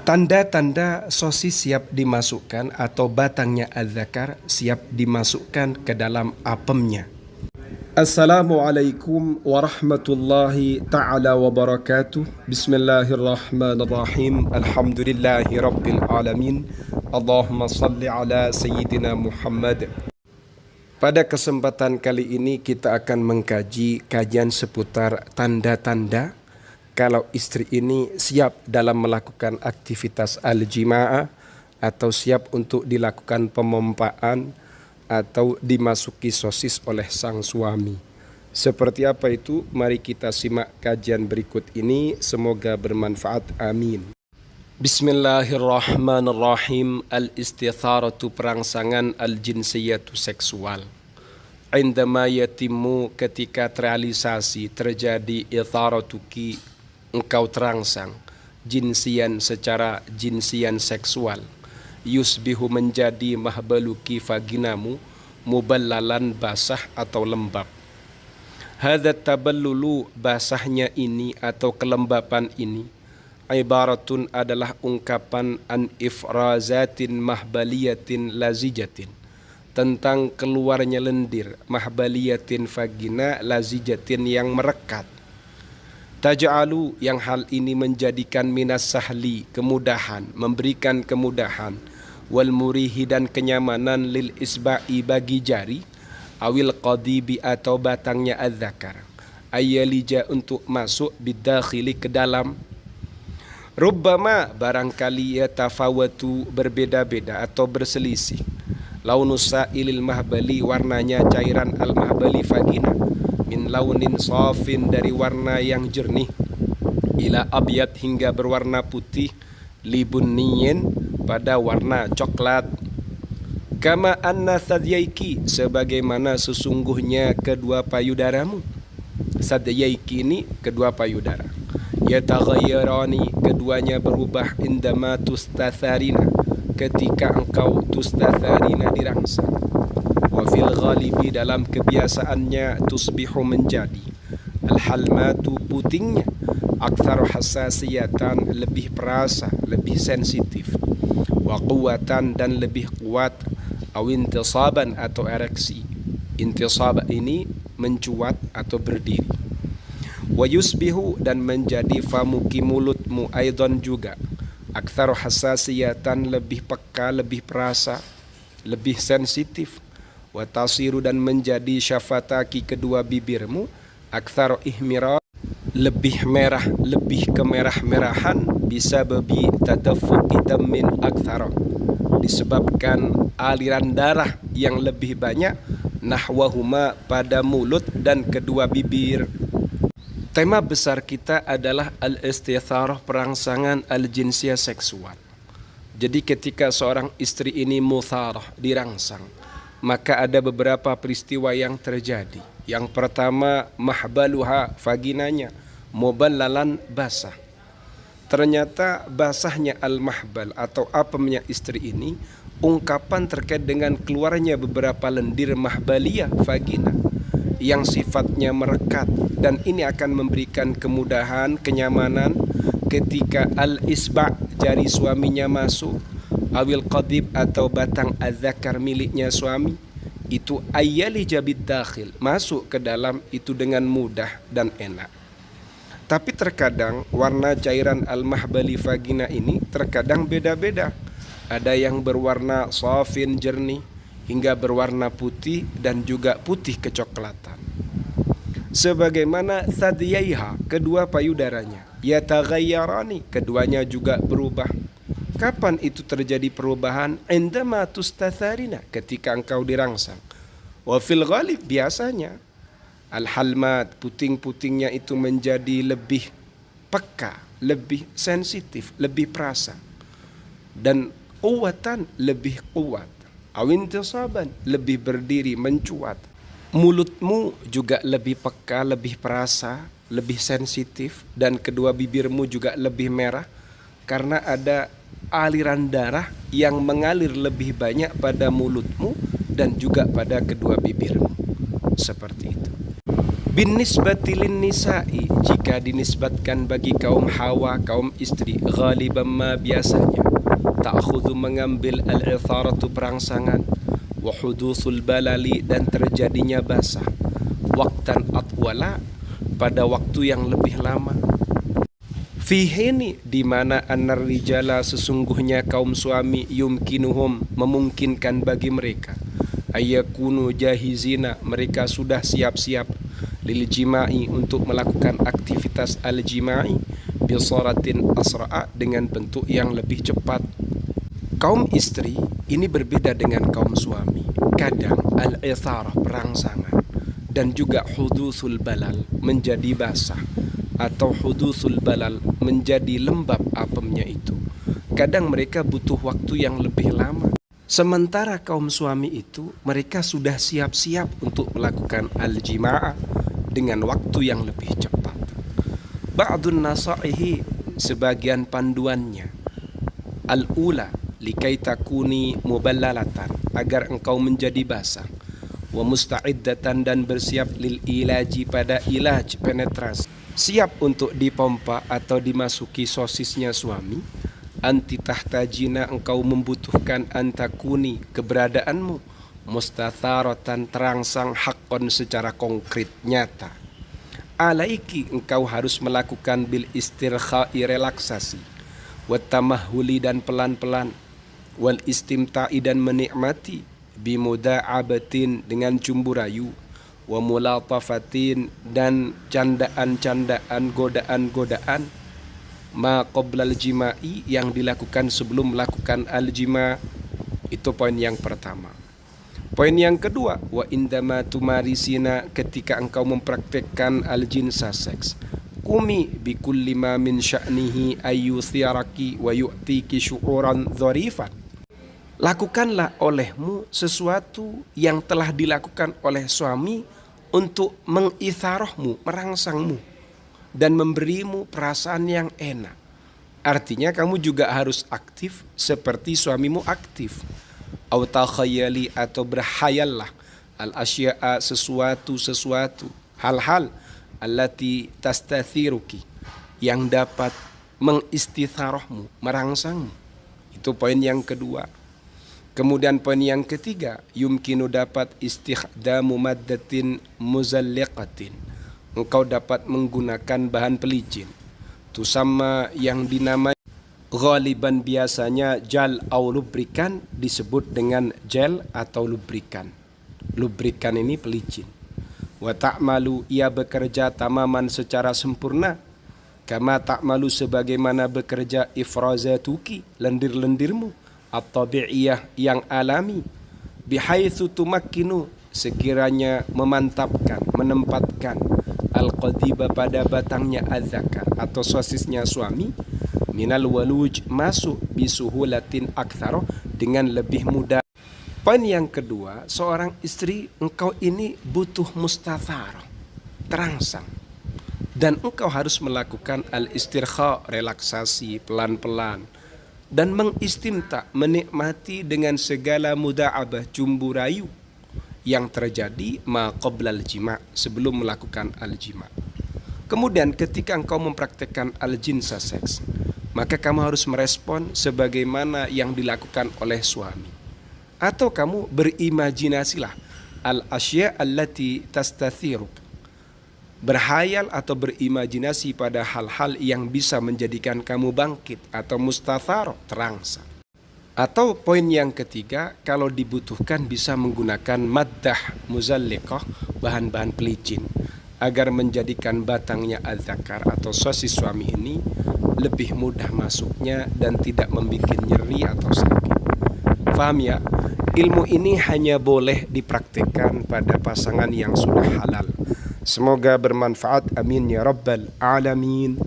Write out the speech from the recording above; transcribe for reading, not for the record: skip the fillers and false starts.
Tanda-tanda sosis siap dimasukkan atau batangnya adzakar siap dimasukkan ke dalam apemnya. Assalamualaikum warahmatullahi ta'ala wabarakatuh. Bismillahirrahmanirrahim. Alhamdulillahi rabbil alamin. Allahumma salli ala Sayyidina Muhammad. Pada kesempatan kali ini kita akan mengkaji kajian seputar tanda-tanda kalau istri ini siap dalam melakukan aktivitas al-jima'ah atau siap untuk dilakukan pemompaan atau dimasuki sosis oleh sang suami. Seperti apa itu? Mari kita simak kajian berikut ini. Semoga bermanfaat. Amin. Bismillahirrahmanirrahim. Al-istitharatu, perangsangan, al-jinsiyatu, seksual. Indama yatimu, ketika terrealisasi, terjadi itharatuki, engkau terangsang jinsian, secara jinsian seksual, yusbihu, menjadi mahbaluki, vaginamu, muballalan, basah atau lembab. Hadza taballulu, basahnya ini atau kelembapan ini, ibaratun, adalah ungkapan an ifrazatin mahbaliyatin lazijatin, tentang keluarnya lendir, mahbaliyatin, vagina, lazijatin, yang merekat. Taj'alu, yang hal ini menjadikan minas sahli, kemudahan, memberikan kemudahan, wal murihi, dan kenyamanan, lil isba'i, bagi jari, awil qadibi, atau batangnya adzakar, ayyalija, untuk masuk, bidakhili, ke dalam. Rubbama, barangkali, yatafawatu, berbeda-beda atau berselisih, launus sa'ilil mahbali, warnanya cairan al-mahbali, vagina, min launin safin, dari warna yang jernih, ila abyad, hingga berwarna putih, libunniyin, pada warna coklat. Kama anna sadyaiki, sebagaimana sesungguhnya kedua payudaramu. Sadyaiki ini kedua payudara. Yataghayyarani, keduanya berubah, indama tustatharina, ketika engkau tustatharina, dirangsang. Wa fil ghalibi, dalam kebiasaannya, tusbihu, menjadi, al-halmatu, putingnya, aktsar hassasiyatan, lebih perasa, lebih sensitif, wa quwwatan, dan lebih kuat, aw intisaban, atau ereksi. Intisab ini mencuat atau berdiri. Wa yusbihu, dan menjadi, famuki, mulutmu, aidan juga, aktsar hassasiyatan, lebih peka, lebih perasa, lebih sensitif. Wa tasiru, dan menjadi, syafataki, kedua bibirmu, aktsar ihmira, lebih merah, lebih kemerah-merahan, bisa babi tadaffuqi damin aktsara, disebabkan aliran darah yang lebih banyak, nahwahuma, pada mulut dan kedua bibir. Tema besar kita adalah al-istitharah, perangsangan al-jinsiyah, seksual. Jadi ketika seorang istri ini mutharah, dirangsang, maka ada beberapa peristiwa yang terjadi. Yang pertama, mahbaluha, vaginanya, muballalan, basah. Ternyata basahnya al-mahbal atau apemnya istri ini, ungkapan terkait dengan keluarnya beberapa lendir mahbaliyah, vagina, yang sifatnya merekat, dan ini akan memberikan kemudahan, kenyamanan ketika al-isba', jari suaminya masuk, awil qadib, atau batang adzakar miliknya suami, itu ayyalija bidakhil, masuk ke dalam itu dengan mudah dan enak. Tapi terkadang warna cairan al-mahbali, vagina ini terkadang beda-beda. Ada yang berwarna safin, jernih, hingga berwarna putih, dan juga putih kecoklatan. Sebagaimana sadyaiha, kedua payudaranya, yataghayyarani, keduanya juga berubah. Kapan itu terjadi perubahan? Indama tustatharina, ketika engkau dirangsang. Wa fil ghalib, biasanya, al-halmat, puting-putingnya itu menjadi lebih peka, lebih sensitif, lebih perasa, dan quwwatan, lebih kuat, awintisaban, lebih berdiri, mencuat. Mulutmu juga lebih peka, lebih perasa, lebih sensitif, dan kedua bibirmu juga lebih merah, karena ada aliran darah yang mengalir lebih banyak pada mulutmu dan juga pada kedua bibirmu. Seperti itu. Bin nisbati lin nisa'i, jika dinisbatkan bagi kaum hawa, kaum istri, ghaliban ma biasanya, ta'khudhu mengambil al-itharatu perangsangan, wa hudutsul balali dan terjadinya basah, waqtan atwala pada waktu yang lebih lama. Fihini di mana anar rijala sesungguhnya kaum suami yumkinuhum memungkinkan bagi mereka ayakunu jahizina mereka sudah siap-siap lil jima'i untuk melakukan aktivitas al jima'i bisaratin asra'a dengan bentuk yang lebih cepat. Kaum istri ini berbeda dengan kaum suami. Kadang al-itharah perangsangan dan juga hudutsul balal menjadi basah atau hudutsul balal menjadi lembab apemnya itu. Kadang mereka butuh waktu yang lebih lama. Sementara kaum suami itu mereka sudah siap-siap untuk melakukan al-jima'a dengan waktu yang lebih cepat. Ba'dun nasaihi sebagian panduannya. Al-ula likai takuni muballalatan agar engkau menjadi basah. Wa musta'iddatan dan bersiap lil ilaji pada ilaj penetrasi. Siap untuk dipompa atau dimasuki sosisnya suami. Anti tahtajina engkau membutuhkan antakuni keberadaanmu mustatharatan terangsang haqqon secara konkret nyata. Alaiki engkau harus melakukan bil istirkha'i relaksasi, wat tamahuli dan pelan-pelan, wal istimta'i dan menikmati, bimuda'abatin dengan cumbu rayu, wa mulatafatin dan candaan-candaan godaan-godaan, ma qoblal jima'i yang dilakukan sebelum melakukan al-jima'. Itu poin yang pertama. Poin yang kedua, wa indama tumarisina ketika engkau mempraktekkan al-jinsa seks, kumi bikulli ma min sya'nihi ayyuthiraki wa yu'tiki syu'uran dhorifan. Lakukanlah olehmu sesuatu yang telah dilakukan oleh suami untuk mengitharahmu, merangsangmu dan memberimu perasaan yang enak. Artinya kamu juga harus aktif seperti suamimu aktif. Au takhayali atau berhayallah al-asya'a sesuatu hal-hal allati tastathiruki yang dapat mengistitharahmu, merangsangmu. Itu poin yang kedua. Kemudian poin yang ketiga, yumkinu dapat istikhdamu maddatin muzalliqatin. Engkau dapat menggunakan bahan pelicin. Tusamma yang dinamai ghaliban biasanya jal au lubrikan disebut dengan gel atau lubrikan. Lubrikan ini pelicin. Wa ta'malu ia bekerja tamaman secara sempurna. Kama ta'malu sebagaimana bekerja ifrazatuki lendir-lendirmu at-tabi'iyah yang alami. Bihaitsu tumakkinu sekiranya memantapkan, menempatkan al-qadiba pada batangnya az-zakar atau sosisnya suami minal waluj masuk bisuhulatin aktsaro dengan lebih mudah. Poin yang kedua, seorang istri engkau ini butuh mustathar, terangsang, dan engkau harus melakukan al-istirkha, relaksasi pelan-pelan dan mengistimta, menikmati dengan segala muda'abah, cumbu rayu yang terjadi ma qoblal jima' sebelum melakukan al-jima'. Kemudian ketika engkau mempraktekkan al-jinsa seks, maka kamu harus merespon sebagaimana yang dilakukan oleh suami. Atau kamu berimajinasilah al-asya' allati tastathiruk. Berhayal atau berimajinasi pada hal-hal yang bisa menjadikan kamu bangkit atau mustathar, terangsang. Atau poin yang ketiga, kalau dibutuhkan bisa menggunakan maddah muzalliqah, bahan-bahan pelicin, agar menjadikan batangnya az-zakar atau sosis suami ini lebih mudah masuknya dan tidak membuat nyeri atau sakit. Faham ya? Ilmu ini hanya boleh dipraktikkan pada pasangan yang sudah halal. Semoga bermanfaat. Amin ya rabbal alamin.